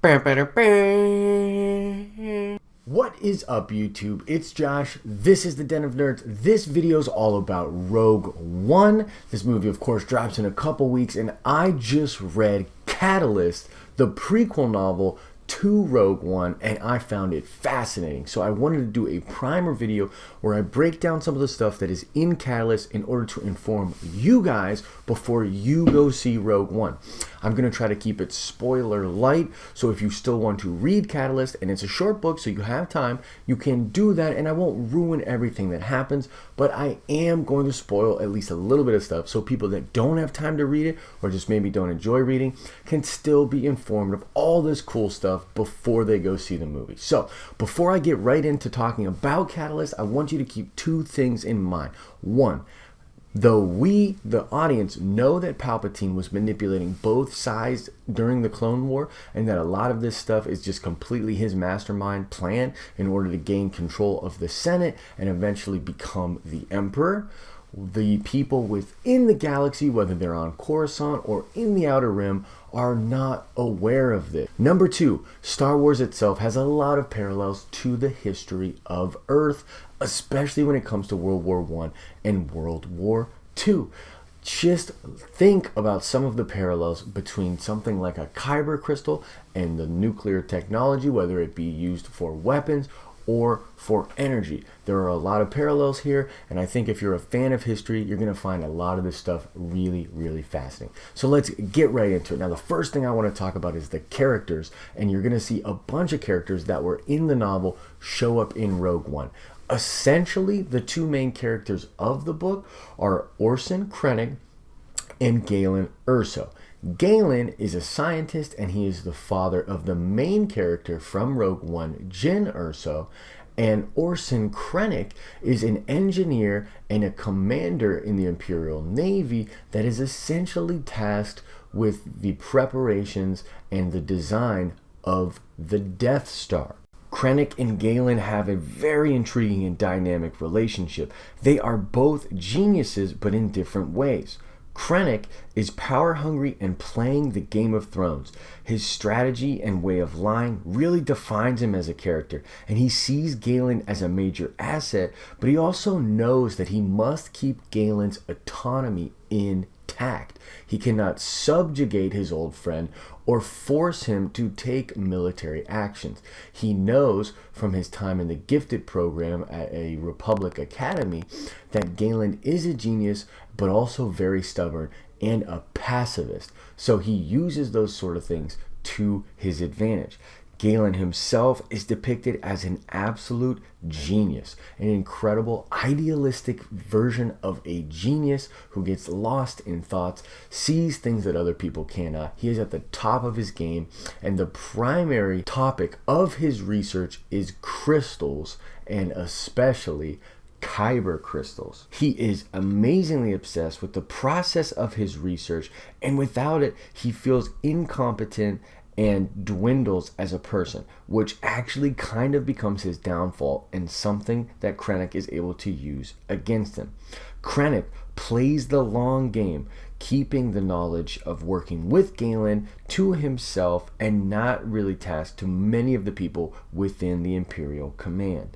What is up, YouTube? It's Josh. This is the Den of Nerds. This video is all about Rogue One. This movie, of course, drops in a couple weeks, and I just read Catalyst, the prequel novel to Rogue One, and I found it fascinating. So I wanted to do a primer video where I break down some of the stuff that is in Catalyst in order to inform you guys before you go see Rogue One. I'm going to try to keep it spoiler light, so if you still want to read Catalyst, and it's a short book so you have time, you can do that, and I won't ruin everything that happens, but I am going to spoil at least a little bit of stuff so people that don't have time to read it or just maybe don't enjoy reading can still be informed of all this cool stuff before they go see the movie. So before I get right into talking about Catalyst, I want you to keep two things in mind. One, though we, the audience, know that Palpatine was manipulating both sides during the Clone War, and that a lot of this stuff is just completely his mastermind plan in order to gain control of the Senate and eventually become the Emperor, the people within the galaxy, whether they're on Coruscant or in the Outer Rim, are not aware of this. Number two, Star Wars itself has a lot of parallels to the history of Earth, especially when it comes to World War I and World War II. Just think about some of the parallels between something like a Kyber crystal and the nuclear technology, whether it be used for weapons or for energy. There are a lot of parallels here, and I think if you're a fan of history, you're going to find a lot of this stuff really, really fascinating. So let's get right into it. Now, the first thing I want to talk about is the characters, and you're going to see a bunch of characters that were in the novel show up in Rogue One. Essentially, the two main characters of the book are Orson, Krennic, and Galen, Erso. Galen is a scientist, and he is the father of the main character from Rogue One, Jyn Erso, and Orson Krennic is an engineer and a commander in the Imperial Navy that is essentially tasked with the preparations and the design of the Death Star. Krennic and Galen have a very intriguing and dynamic relationship. They are both geniuses, but in different ways. Krennic is power-hungry and playing the Game of Thrones. His strategy and way of lying really defines him as a character, and he sees Galen as a major asset, but he also knows that he must keep Galen's autonomy intact. He cannot subjugate his old friend or force him to take military actions. He knows from his time in the Gifted program at a Republic Academy that Galen is a genius, but also very stubborn and a pacifist. So he uses those sort of things to his advantage. Galen himself is depicted as an absolute genius, an incredible idealistic version of a genius who gets lost in thoughts, sees things that other people cannot. He is at the top of his game, and the primary topic of his research is crystals, and especially Kyber crystals. He is amazingly obsessed with the process of his research, and without it, he feels incompetent and dwindles as a person, which actually kind of becomes his downfall and something that Krennic is able to use against him. Krennic plays the long game, keeping the knowledge of working with Galen to himself and not really tasked to many of the people within the Imperial command.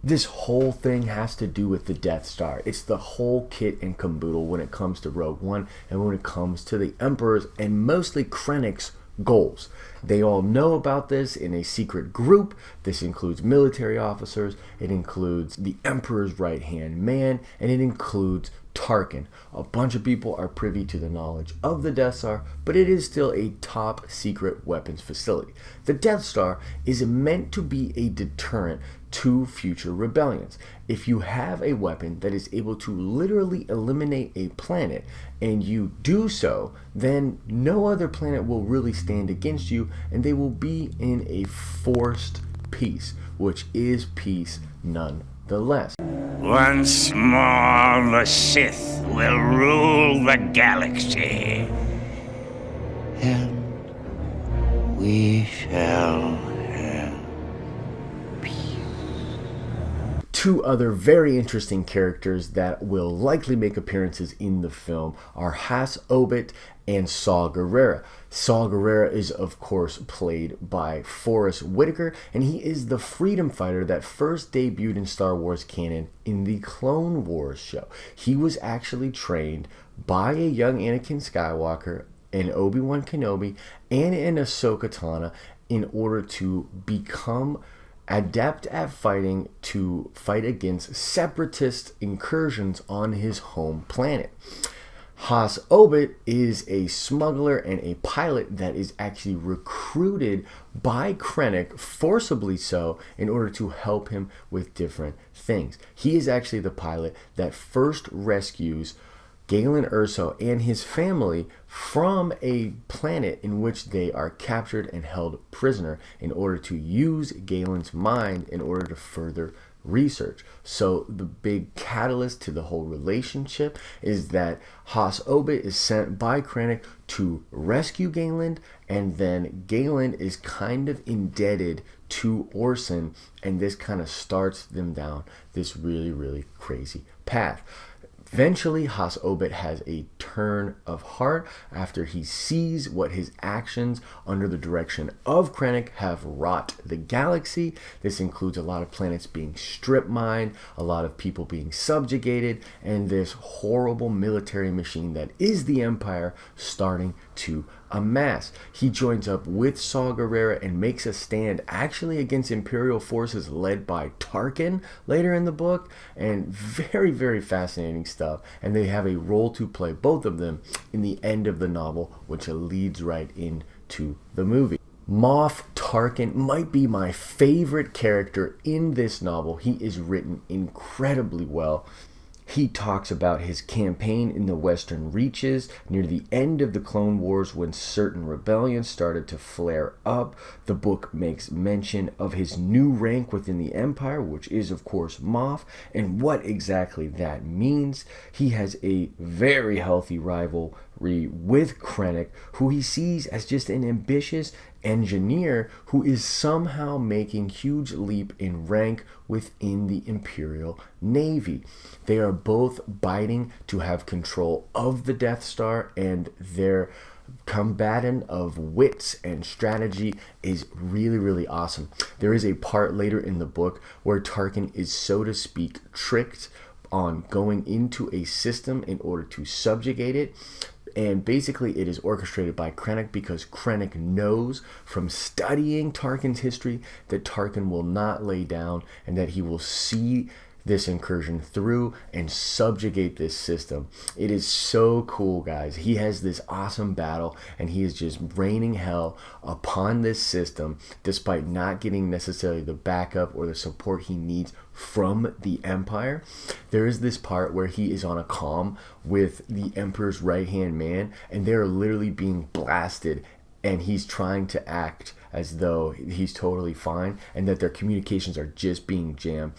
This whole thing has to do with the Death Star. It's the whole kit and caboodle when it comes to Rogue One and when it comes to the Emperor's and mostly Krennic's goals. They all know about this in a secret group. This includes military officers, it includes the Emperor's right-hand man, and it includes Tarkin. A bunch of people are privy to the knowledge of the Death Star, but it is still a top secret weapons facility. The Death Star is meant to be a deterrent to future rebellions. If you have a weapon that is able to literally eliminate a planet, and you do so, then no other planet will really stand against you, and they will be in a forced peace, which is peace nonetheless. Once more, the Sith will rule the galaxy, and we shall have peace. Two other very interesting characters that will likely make appearances in the film are Has Obit and Saw Gerrera. Saw Gerrera is, of course, played by Forrest Whitaker, and he is the freedom fighter that first debuted in Star Wars canon in the Clone Wars show. He was actually trained by a young Anakin Skywalker, an Obi-Wan Kenobi, and an Ahsoka Tano in order to become adept at fighting to fight against separatist incursions on his home planet. Has Obit is a smuggler and a pilot that is actually recruited by Krennic, forcibly so, in order to help him with different things. He is actually the pilot that first rescues Galen Erso and his family from a planet in which they are captured and held prisoner in order to use Galen's mind in order to further research. So the big catalyst to the whole relationship is that Has Obit is sent by Krennic to rescue Galen, and then Galen is kind of indebted to Orson, and this kind of starts them down this really, really crazy path. Eventually, Has Obit has a turn of heart after he sees what his actions under the direction of Krennic have wrought the galaxy. This includes a lot of planets being strip mined, a lot of people being subjugated, and this horrible military machine that is the Empire starting to amass. He joins up with Saw Gerrera and makes a stand actually against Imperial forces led by Tarkin later in the book, and very, very fascinating stuff. And they have a role to play, both of them, in the end of the novel, which leads right into the movie. Moff Tarkin might be my favorite character in this novel. He is written incredibly well. He talks about his campaign in the Western Reaches near the end of the Clone Wars when certain rebellions started to flare up. The book makes mention of his new rank within the Empire, which is, of course, Moff, and what exactly that means. He has a very healthy rivalry with Krennic, who he sees as just an ambitious engineer who is somehow making huge leap in rank within the Imperial Navy. They are both biting to have control of the Death Star, and their combatant of wits and strategy is really, really awesome. There is a part later in the book where Tarkin is, so to speak, tricked on going into a system in order to subjugate it. And basically it is orchestrated by Krennic because Krennic knows from studying Tarkin's history that Tarkin will not lay down and that he will see this incursion through and subjugate this system. It is so cool, guys. He has this awesome battle and he is just raining hell upon this system despite not getting necessarily the backup or the support he needs from the Empire. There is this part where he is on a comm with the Emperor's right-hand man and they're literally being blasted, and he's trying to act as though he's totally fine and that their communications are just being jammed.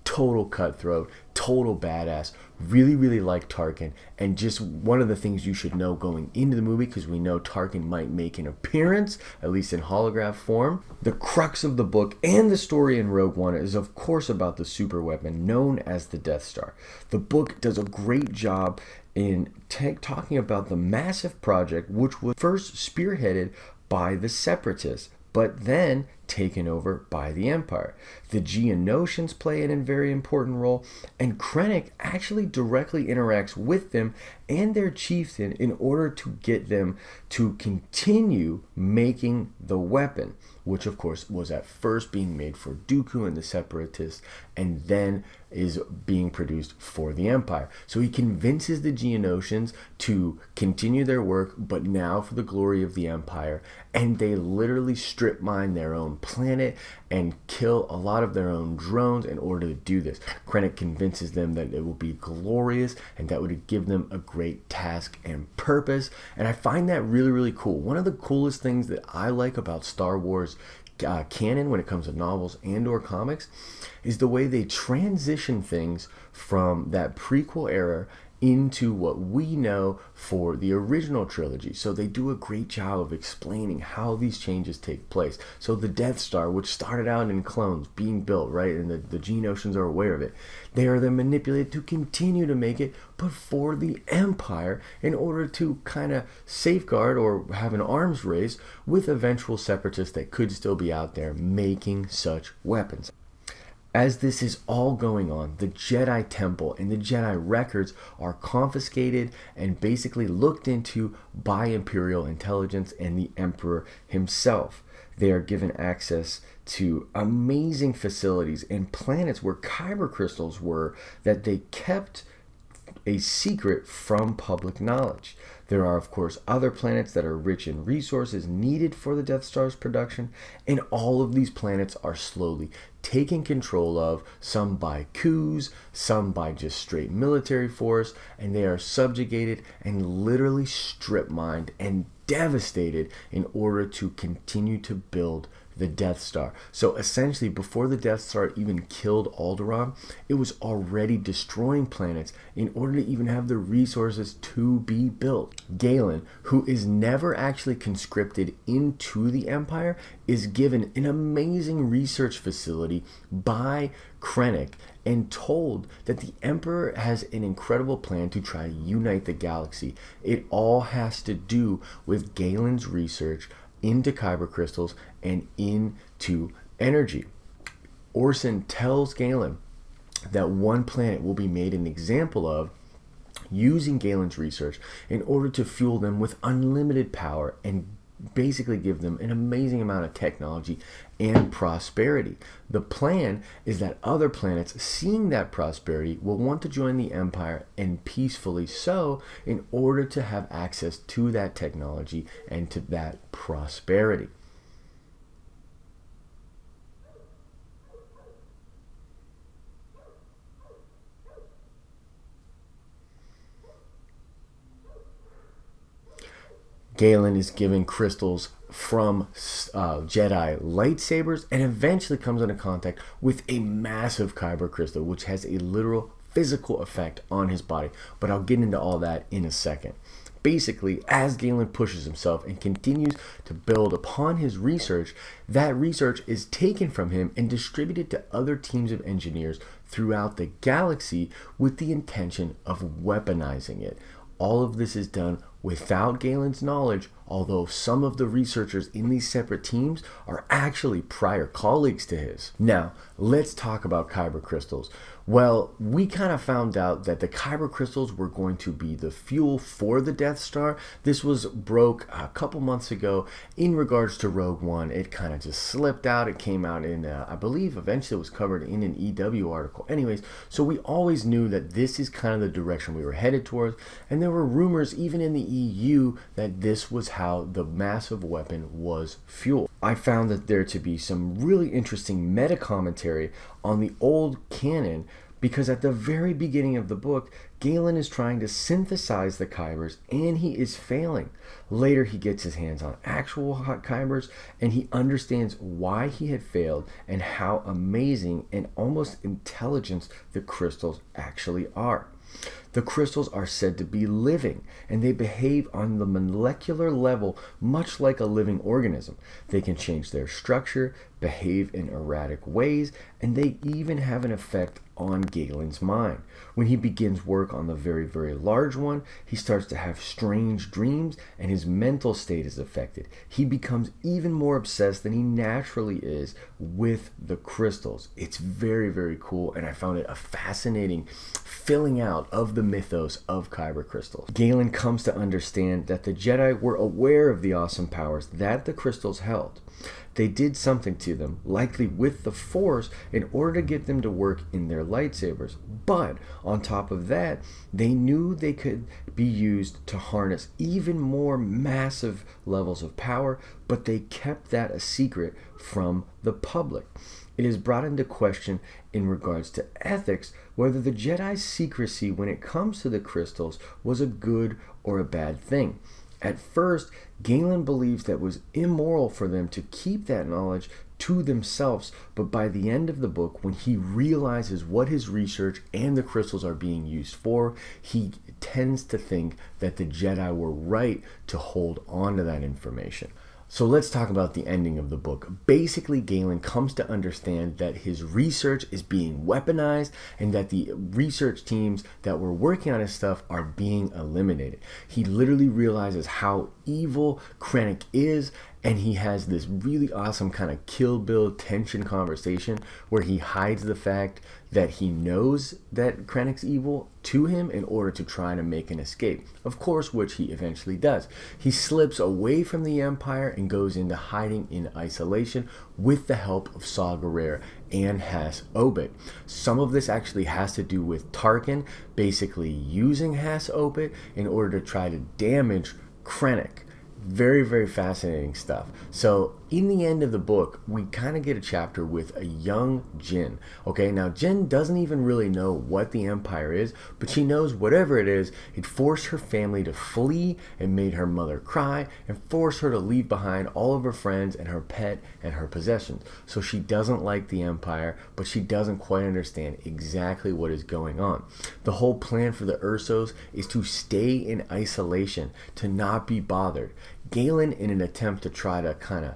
Total cutthroat, total badass. Really, really like Tarkin, and just one of the things you should know going into the movie, because we know Tarkin might make an appearance, at least in holograph form. The crux of the book and the story in Rogue One is, of course, about the super weapon known as the Death Star. The book does a great job in talking about the massive project, which was first spearheaded by the Separatists, but then taken over by the Empire. The Geonosians play a very important role, and Krennic actually directly interacts with them and their chieftain in order to get them to continue making the weapon, which of course was at first being made for Dooku and the Separatists, and then is being produced for the Empire. So he convinces the Geonosians to continue their work, but now for the glory of the Empire, and they literally strip mine their own planet and kill a lot of their own drones in order to do this. Krennic convinces them that it will be glorious and that would give them a great task and purpose, and I find that really, really cool. One of the coolest things that I like about Star Wars canon when it comes to novels and or comics is the way they transition things from that prequel era into what we know for the original trilogy. So they do a great job of explaining how these changes take place. So the Death Star, which started out in clones being built, right, and the Geonosians are aware of it, they are then manipulated to continue to make it, but for the Empire, in order to kind of safeguard or have an arms race with eventual separatists that could still be out there making such weapons. As this is all going on, the Jedi Temple and the Jedi records are confiscated and basically looked into by Imperial intelligence and the Emperor himself. They are given access to amazing facilities and planets where Kyber crystals were that they kept a secret from public knowledge. There are, of course, other planets that are rich in resources needed for the Death Star's production, and all of these planets are slowly taken control of, some by coups, some by just straight military force, and they are subjugated and literally strip mined and devastated in order to continue to build the Death Star. So essentially, before the Death Star even killed Alderaan, it was already destroying planets in order to even have the resources to be built. Galen, who is never actually conscripted into the Empire, is given an amazing research facility by Krennic and told that the Emperor has an incredible plan to try to unite the galaxy. It all has to do with Galen's research into Kyber crystals and into energy. Orson tells Galen that one planet will be made an example of using Galen's research in order to fuel them with unlimited power and basically give them an amazing amount of technology and prosperity. The plan is that other planets, seeing that prosperity, will want to join the Empire, and peacefully so, in order to have access to that technology and to that prosperity. Galen is given crystals from Jedi lightsabers and eventually comes into contact with a massive Kyber crystal, which has a literal physical effect on his body. But I'll get into all that in a second. Basically, as Galen pushes himself and continues to build upon his research, that research is taken from him and distributed to other teams of engineers throughout the galaxy with the intention of weaponizing it. All of this is done without Galen's knowledge, although some of the researchers in these separate teams are actually prior colleagues to his. Now, let's talk about Kyber crystals. Well, we kind of found out that the Kyber crystals were going to be the fuel for the Death Star. This was broke a couple months ago in regards to Rogue One. It kind of just slipped out. It came out in, I believe, eventually it was covered in an EW article. Anyways, so we always knew that this is kind of the direction we were headed towards, and there were rumors even in the EU that this was how the massive weapon was fueled. I found that there to be some really interesting meta commentary on the old canon, because at the very beginning of the book, Galen is trying to synthesize the Kybers and he is failing. Later he gets his hands on actual hot Kybers and he understands why he had failed and how amazing and almost intelligent the crystals actually are. The crystals are said to be living, and they behave on the molecular level much like a living organism. They can change their structure, behave in erratic ways, and they even have an effect on Galen's mind. When he begins work on the very, very large one, he starts to have strange dreams, and his mental state is affected. He becomes even more obsessed than he naturally is with the crystals. It's very, very cool, and I found it a fascinating filling out of the mythos of Kyber crystals. Galen comes to understand that the Jedi were aware of the awesome powers that the crystals held. They did something to them, likely with the Force, in order to get them to work in their lightsabers. But on top of that, they knew they could be used to harness even more massive levels of power, but they kept that a secret from the public. It is brought into question in regards to ethics whether the Jedi's secrecy when it comes to the crystals was a good or a bad thing. At first, Galen believes that it was immoral for them to keep that knowledge to themselves, but by the end of the book, when he realizes what his research and the crystals are being used for, he tends to think that the Jedi were right to hold on to that information. So let's talk about the ending of the book. Basically, Galen comes to understand that his research is being weaponized and that the research teams that were working on his stuff are being eliminated. He literally realizes how evil Krennic is, and he has this really awesome kind of Kill Bill tension conversation where he hides the fact that he knows that Krennic's evil to him in order to try to make an escape. Of course, which he eventually does. He slips away from the Empire and goes into hiding in isolation with the help of Saw Gerrera and HYYYYYPED. Some of this actually has to do with Tarkin basically using HYYYYYPED in order to try to damage Krennic. Very, very fascinating stuff. So in the end of the book, we kind of get a chapter with a young Jyn. Okay, now Jyn doesn't even really know what the Empire is, but she knows whatever it is, it forced her family to flee and made her mother cry and forced her to leave behind all of her friends and her pet and her possessions. So she doesn't like the Empire, but she doesn't quite understand exactly what is going on. The whole plan for the Ersos is to stay in isolation, to not be bothered. Galen, in an attempt to try to kind of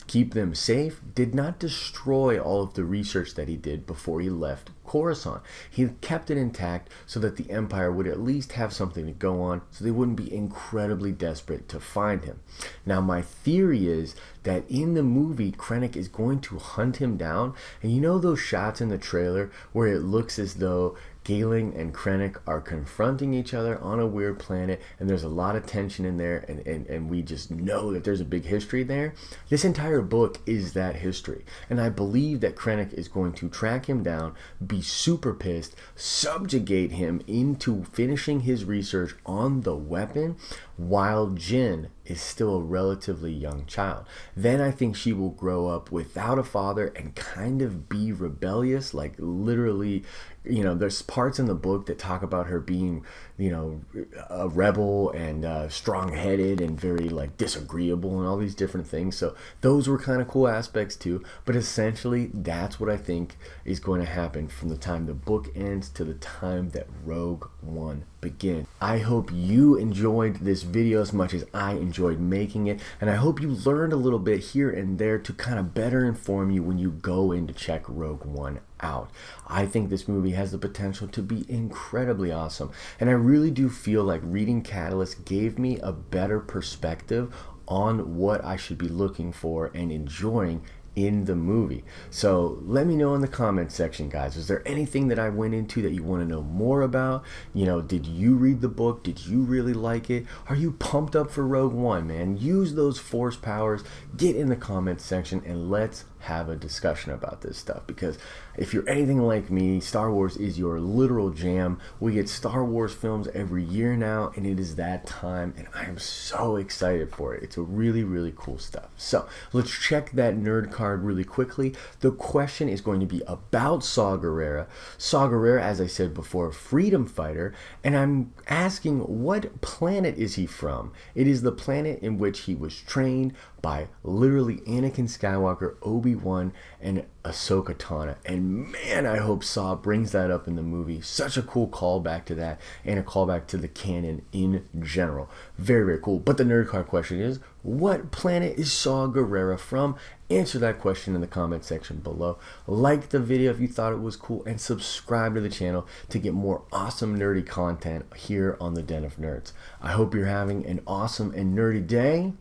keep them safe, did not destroy all of the research that he did before he left Coruscant. He kept it intact so that the Empire would at least have something to go on, so they wouldn't be incredibly desperate to find him. Now, my theory is that in the movie, Krennic is going to hunt him down, and you know those shots in the trailer where it looks as though Galen and Krennic are confronting each other on a weird planet, and there's a lot of tension in there, and we just know that there's a big history there. This entire book is that history, and I believe that Krennic is going to track him down, be super pissed, subjugate him into finishing his research on the weapon while Jyn is still a relatively young child. Then I think she will grow up without a father and kind of be rebellious, like literally, you know, there's parts in the book that talk about her being, you know, a rebel and strong-headed and very like disagreeable and all these different things. So those were kind of cool aspects too. But essentially, that's what I think is going to happen from the time the book ends to the time that Rogue One begins. I hope you enjoyed this video as much as I enjoyed making it, and I hope you learned a little bit here and there to kind of better inform you when you go in to check Rogue One out. I think this movie has the potential to be incredibly awesome, and I really do feel like reading Catalyst gave me a better perspective on what I should be looking for and enjoying in the movie. So let me know in the comment section, guys. Is there anything that I went into that you want to know more about? You know, did you read the book? Did you really like it? Are you pumped up for Rogue One, man? Use those force powers, get in the comment section, and let's have a discussion about this stuff, because if you're anything like me, Star Wars is your literal jam. We get Star Wars films every year now, and it is that time, and I am so excited for it. It's a really, really cool stuff. So let's check that nerd card really quickly. The question is going to be about Saw Gerrera. Saw Gerrera, as I said before, freedom fighter, and I'm asking, what planet is he from? It is the planet in which he was trained by literally Anakin Skywalker, Obi-Wan, and Ahsoka Tano. And man, I hope Saw brings that up in the movie. Such a cool callback to that, and a callback to the canon in general. Very, very cool. But the nerd card question is, what planet is Saw Gerrera from? Answer that question in the comment section below. Like the video if you thought it was cool, and subscribe to the channel to get more awesome nerdy content here on the Den of Nerds. I hope you're having an awesome and nerdy day.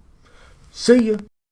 See ya!